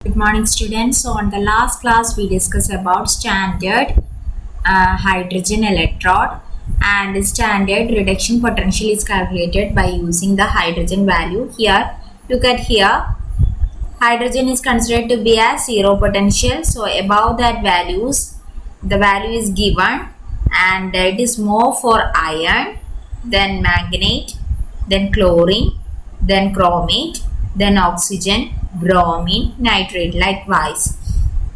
Good morning students. So on the last class we discussed about standard hydrogen electrode, and standard reduction potential is calculated by using the hydrogen value. Here look at here, hydrogen is considered to be as zero potential. So above that values, the value is given, and it is more for iron, then manganate, then chlorine, then chromate, then oxygen, bromine, nitrate likewise,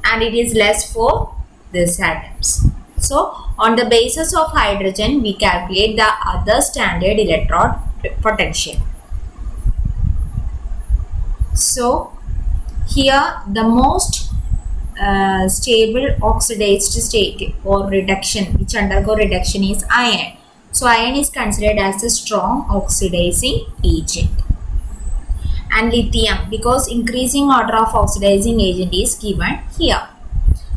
and it is less for these atoms. So on the basis of hydrogen we calculate the other standard electrode potential. So here the most stable oxidized state or reduction which undergo reduction is iron. So iron is considered as a strong oxidizing agent. And lithium, because increasing order of oxidizing agent is given here.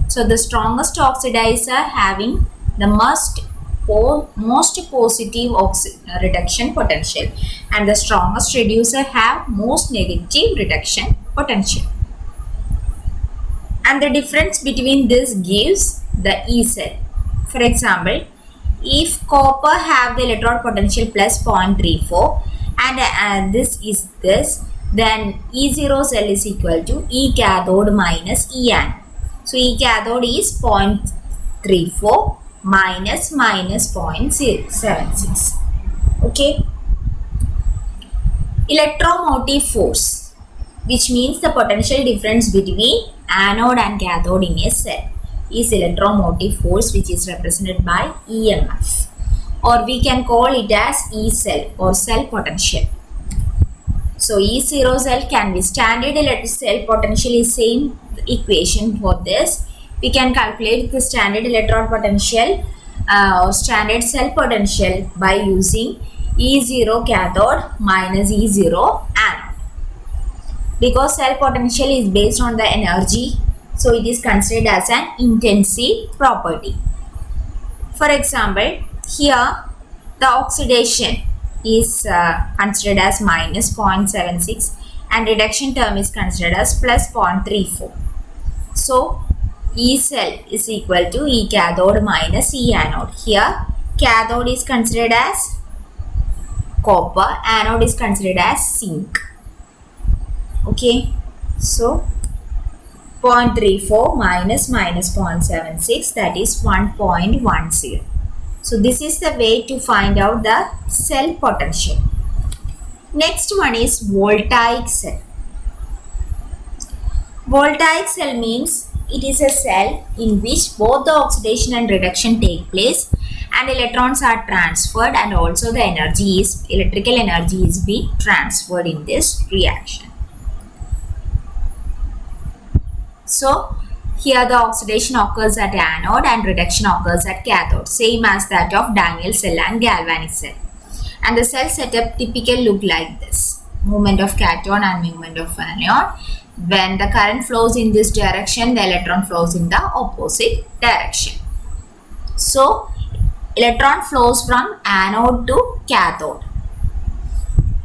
So the strongest oxidizer having the most positive reduction potential, and the strongest reducer have most negative reduction potential. And the difference between this gives the E cell. For example, if copper have the electrode potential plus 0.34 and this is this, then E0 cell is equal to E cathode minus E anode. So E cathode is 0.34 minus 0.76. Okay. Electromotive force, which means the potential difference between anode and cathode in a cell, is electromotive force, which is represented by EMF, or we can call it as E cell or cell potential. So E0 cell can be standard cell potential is same equation for this. We can calculate the standard electrode potential or standard cell potential by using E0 cathode minus E0 anode. Because cell potential is based on the energy, so it is considered as an intensive property. For example, here the oxidation is considered as minus 0.76 and reduction term is considered as plus 0.34. So E cell is equal to E cathode minus E anode. Here cathode is considered as copper, anode is considered as zinc. Okay, so 0.34 minus 0.76, that is 1.10. So this is the way to find out the cell potential. Next one is voltaic cell. Voltaic cell means it is a cell in which both the oxidation and reduction take place and electrons are transferred, and also the electrical energy is being transferred in this reaction. So here the oxidation occurs at anode and reduction occurs at cathode, same as that of Daniell cell and galvanic cell. And the cell setup typically look like this: movement of cation and movement of anion. When the current flows in this direction, the electron flows in the opposite direction. So electron flows from anode to cathode,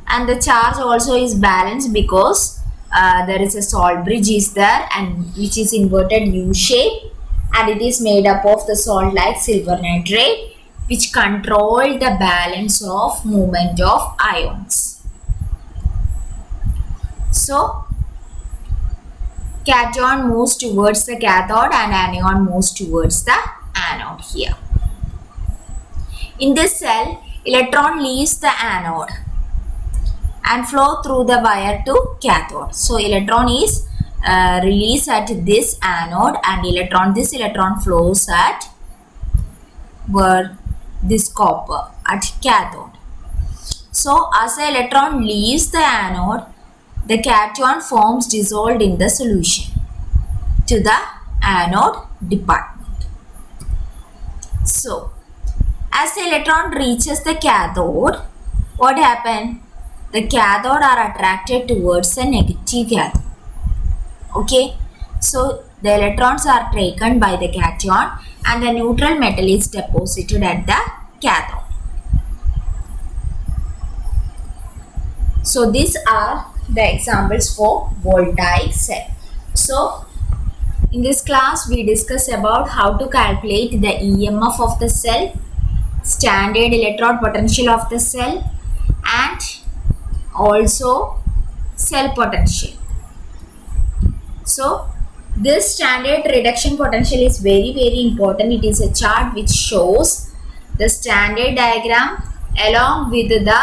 and the charge also is balanced because there is a salt bridge is there, and which is inverted U shape, and it is made up of the salt like silver nitrate, which control the balance of movement of ions. So cation moves towards the cathode and anion moves towards the anode here. In this cell, electron leaves the anode and flow through the wire to cathode. So electron is released at this anode, and this electron flows at where this copper at cathode. So as the electron leaves the anode, the cation forms dissolved in the solution to the anode department. So as the electron reaches the cathode, what happens? The cathode are attracted towards the negative cathode. Okay, so the electrons are taken by the cation and the neutral metal is deposited at the cathode. So these are the examples for voltaic cell. So in this class we discuss about how to calculate the EMF of the cell, standard electrode potential of the cell, and also cell potential. So this standard reduction potential is very important. It is a chart which shows the standard diagram along with the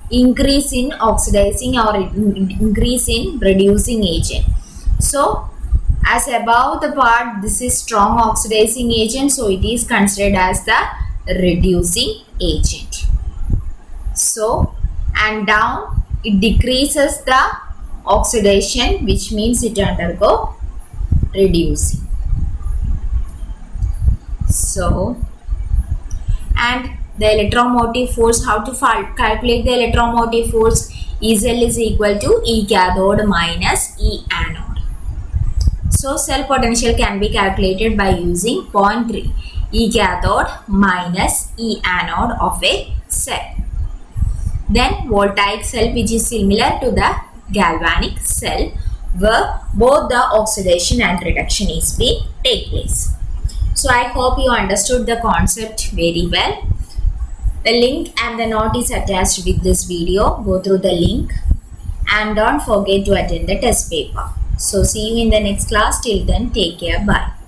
increase in oxidizing or increase in reducing agent. So as above the part, this is strong oxidizing agent, so it is considered as the reducing agent. So and down it decreases the oxidation, which means it undergo reducing. So and the electromotive force, how to calculate the electromotive force? EL is equal to E cathode minus E anode. So cell potential can be calculated by using 0.3 E cathode minus E anode of a cell. Then voltaic cell, which is similar to the galvanic cell, where both the oxidation and reduction is being take place. So I hope you understood the concept very well. The link and the note is attached with this video. Go through the link and don't forget to attend the test paper. So see you in the next class. Till then, take care. Bye.